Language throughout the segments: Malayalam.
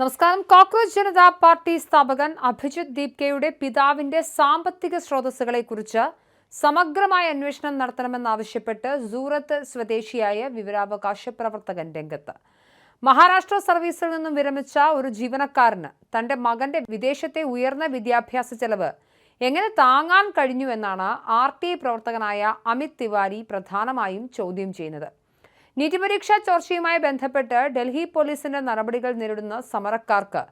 നമസ്കാരം. കോക്രോച്ച് ജനതാ പാർട്ടി സ്ഥാപകൻ അഭിജിത് ദീപ്കെയുടെ പിതാവിന്റെ സാമ്പത്തിക സ്രോതസ്സുകളെക്കുറിച്ച് സമഗ്രമായ അന്വേഷണം നടത്തണമെന്നാവശ്യപ്പെട്ട് സൂറത്ത് സ്വദേശിയായ വിവരാവകാശ പ്രവർത്തകൻ രംഗത്ത്. മഹാരാഷ്ട്ര സർവീസിൽ നിന്നും വിരമിച്ച ഒരു ജീവനക്കാരന് തന്റെ മകന്റെ വിദേശത്തെ ഉയർന്ന വിദ്യാഭ്യാസ ചെലവ് എങ്ങനെ താങ്ങാൻ കഴിഞ്ഞുവെന്നാണ് RTI പ്രവർത്തകനായ അമിത് തിവാരി പ്രധാനമായും ചോദ്യം ചെയ്യുന്നത്. നീറ്റ് പരീക്ഷാ ചോർച്ചയുമായി ബന്ധപ്പെട്ട് ഡൽഹി പോലീസിന്റെ നടപടികൾ നേരിടുന്ന സമരക്കാർക്ക്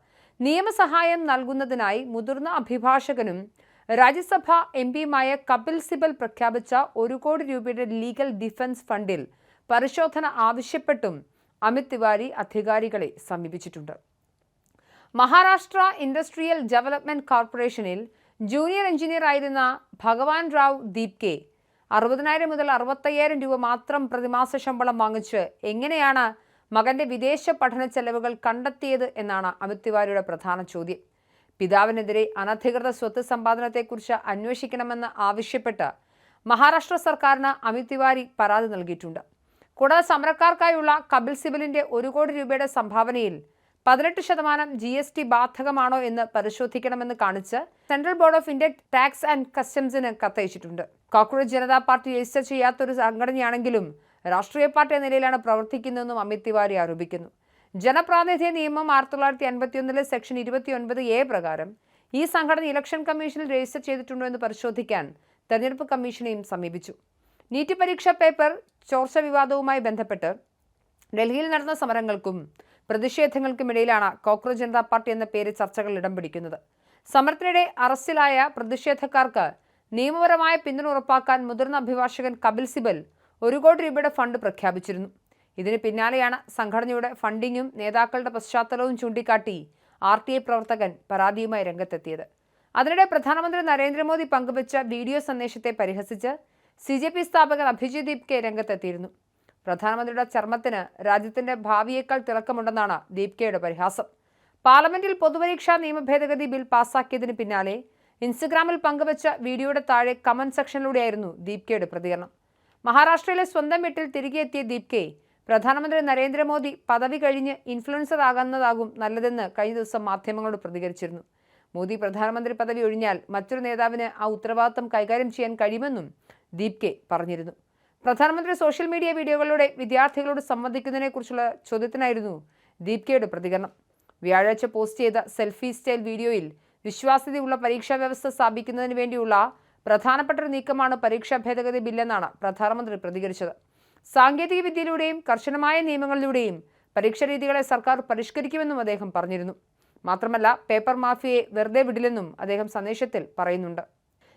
നിയമസഹായം നൽകുന്നതിനായി മുതിർന്ന അഭിഭാഷകനും രാജ്യസഭാ MPയുമായ കപിൽ സിബൽ പ്രഖ്യാപിച്ച 1 കോടി രൂപയുടെ ലീഗൽ ഡിഫൻസ് ഫണ്ടിൽ പരിശോധന ആവശ്യപ്പെട്ടും അമിത് തിവാരി അധികാരികളെ സമീപിച്ചിട്ടുണ്ട്. മഹാരാഷ്ട്ര ഇൻഡസ്ട്രിയൽ ഡെവലപ്മെന്റ് കോർപ്പറേഷനിൽ ജൂനിയർ എഞ്ചിനീയർ ആയിരുന്ന ഭഗവാൻ റാവ് ദീപ്കെ 60,000 മുതൽ 65,000 രൂപ മാത്രം പ്രതിമാസ ശമ്പളം വാങ്ങിച്ച് എങ്ങനെയാണ് മകന്റെ വിദേശ പഠന ചെലവുകൾ കണ്ടെത്തിയത് എന്നാണ് അമിത് തിവാരിയുടെ പ്രധാന ചോദ്യം. പിതാവിനെതിരെ അനധികൃത സ്വത്ത് സമ്പാദനത്തെക്കുറിച്ച് അന്വേഷിക്കണമെന്ന് ആവശ്യപ്പെട്ട് മഹാരാഷ്ട്ര സർക്കാരിന് അമിത് തിവാരി പരാതി നൽകിയിട്ടുണ്ട്. കൂടാതെ സമരക്കാർക്കായുള്ള കപിൽ സിബലിന്റെ 1 കോടി രൂപയുടെ സംഭാവനയിൽ 18% GST ബാധകമാണോ എന്ന് പരിശോധിക്കണമെന്ന് കാണിച്ച് central board of Indian tax and കസ്റ്റംസിന് കത്തയച്ചിട്ടുണ്ട്. കോക്രോച്ച് ജനതാ പാർട്ടി രജിസ്റ്റർ ചെയ്യാത്തൊരു സംഘടനയാണെങ്കിലും രാഷ്ട്രീയ പാർട്ടി എന്ന നിലയിലാണ് പ്രവർത്തിക്കുന്നതെന്നും അമിത് തിവാരി ആരോപിക്കുന്നു. ജനപ്രാതിനിധ്യ നിയമം 1951 സെക്ഷൻ 29A പ്രകാരം ഈ സംഘടന ഇലക്ഷൻ കമ്മീഷനിൽ രജിസ്റ്റർ ചെയ്തിട്ടുണ്ടോ എന്ന് പരിശോധിക്കാൻ തെരഞ്ഞെടുപ്പ് കമ്മീഷനെയും സമീപിച്ചു. നീറ്റ് പരീക്ഷാ പേപ്പർ ചോർച്ച വിവാദവുമായി ബന്ധപ്പെട്ട് ഡൽഹിയിൽ നടന്ന സമരങ്ങൾക്കും പ്രതിഷേധങ്ങൾക്കുമിടയിലാണ് കോക്രോച്ച് ജനതാ പാർട്ടി എന്ന പേര് ചർച്ചകൾ ഇടം പിടിക്കുന്നത്. സമരത്തിനിടെ അറസ്റ്റിലായ പ്രതിഷേധക്കാർക്ക് നിയമപരമായ പിന്തുണ ഉറപ്പാക്കാൻ മുതിർന്ന അഭിഭാഷകൻ കപിൽ സിബൽ 1 കോടി രൂപയുടെ ഫണ്ട് പ്രഖ്യാപിച്ചിരുന്നു. ഇതിന് പിന്നാലെയാണ് സംഘടനയുടെ ഫണ്ടിങ്ങും നേതാക്കളുടെ പശ്ചാത്തലവും ചൂണ്ടിക്കാട്ടി RTI പ്രവർത്തകൻ പരാതിയുമായി രംഗത്തെത്തിയത്. അതിനിടെ പ്രധാനമന്ത്രി നരേന്ദ്രമോദി പങ്കുവച്ച വീഡിയോ സന്ദേശത്തെ പരിഹസിച്ച് CJP സ്ഥാപകൻ അഭിജിത് ദീപ്കെ രംഗത്തെത്തിയിരുന്നു. പ്രധാനമന്ത്രിയുടെ ചർമ്മത്തിന് രാജ്യത്തിന്റെ ഭാവിയേക്കാൾ തിളക്കമുണ്ടെന്നാണ് ദീപ്കയുടെ പരിഹാസം. പാർലമെന്റിൽ പൊതുപരീക്ഷാ നിയമ ഭേദഗതി ബിൽ പാസാക്കിയതിന് പിന്നാലെ ഇൻസ്റ്റഗ്രാമിൽ പങ്കുവച്ച വീഡിയോയുടെ താഴെ കമന്റ് സെക്ഷനിലൂടെയായിരുന്നു ദീപ്കയുടെ പ്രതികരണം. മഹാരാഷ്ട്രയിലെ സ്വന്തം വീട്ടിൽ തിരികെ എത്തിയ ദീപ്കെ പ്രധാനമന്ത്രി നരേന്ദ്രമോദി പദവി കഴിഞ്ഞ് ഇൻഫ്ലുവൻസർ ആകുന്നതാകും നല്ലതെന്ന് കഴിഞ്ഞ ദിവസം മാധ്യമങ്ങളോട് പ്രതികരിച്ചിരുന്നു. മോദി പ്രധാനമന്ത്രി പദവി ഒഴിഞ്ഞാൽ മറ്റൊരു നേതാവിന് ആ ഉത്തരവാദിത്തം കൈകാര്യം ചെയ്യാൻ കഴിയുമെന്നും ദീപ്കെ പറഞ്ഞിരുന്നു. പ്രധാനമന്ത്രി സോഷ്യൽ മീഡിയ വീഡിയോകളിലൂടെ വിദ്യാർത്ഥികളോട് സംവദിക്കുന്നതിനെക്കുറിച്ചുള്ള ചോദ്യത്തിനായിരുന്നു ദീപ്കയുടെ പ്രതികരണം. വ്യാഴാഴ്ച പോസ്റ്റ് ചെയ്ത സെൽഫി സ്റ്റൈൽ വീഡിയോയിൽ വിശ്വാസ്യതയുള്ള പരീക്ഷാ വ്യവസ്ഥ സ്ഥാപിക്കുന്നതിന് വേണ്ടിയുള്ള പ്രധാനപ്പെട്ട ഒരു നീക്കമാണ് പരീക്ഷാ ഭേദഗതി ബില്ലെന്നാണ് പ്രധാനമന്ത്രി പ്രതികരിച്ചത്. സാങ്കേതിക വിദ്യയിലൂടെയും കർശനമായ നിയമങ്ങളിലൂടെയും പരീക്ഷാ രീതികളെ സർക്കാർ പരിഷ്കരിക്കുമെന്നും അദ്ദേഹം പറഞ്ഞിരുന്നു. മാത്രമല്ല, പേപ്പർ മാഫിയയെ വെറുതെ വിടില്ലെന്നും അദ്ദേഹം സന്ദേശത്തിൽ പറയുന്നുണ്ട്.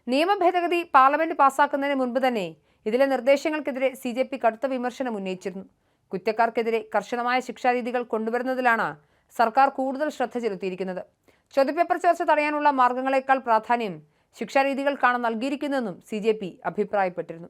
നിയമ ഭേദഗതി പാർലമെന്റ് പാസാക്കുന്നതിന് മുൻപ് തന്നെ ഇതിലെ നിർദ്ദേശങ്ങൾക്കെതിരെ CJP കടുത്ത വിമർശനം ഉന്നയിച്ചിരുന്നു. കുറ്റക്കാർക്കെതിരെ കർശനമായ ശിക്ഷാരീതികൾ കൊണ്ടുവരുന്നതിലാണ് സർക്കാർ കൂടുതൽ ശ്രദ്ധ ചെലുത്തിയിരിക്കുന്നത്. ചോദ്യപേപ്പർ ചോർച്ച തടയാനുള്ള മാർഗങ്ങളെക്കാൾ പ്രാധാന്യം ശിക്ഷാരീതികൾക്കാണ് നൽകിയിരിക്കുന്നതെന്നും CJP അഭിപ്രായപ്പെട്ടിരുന്നു.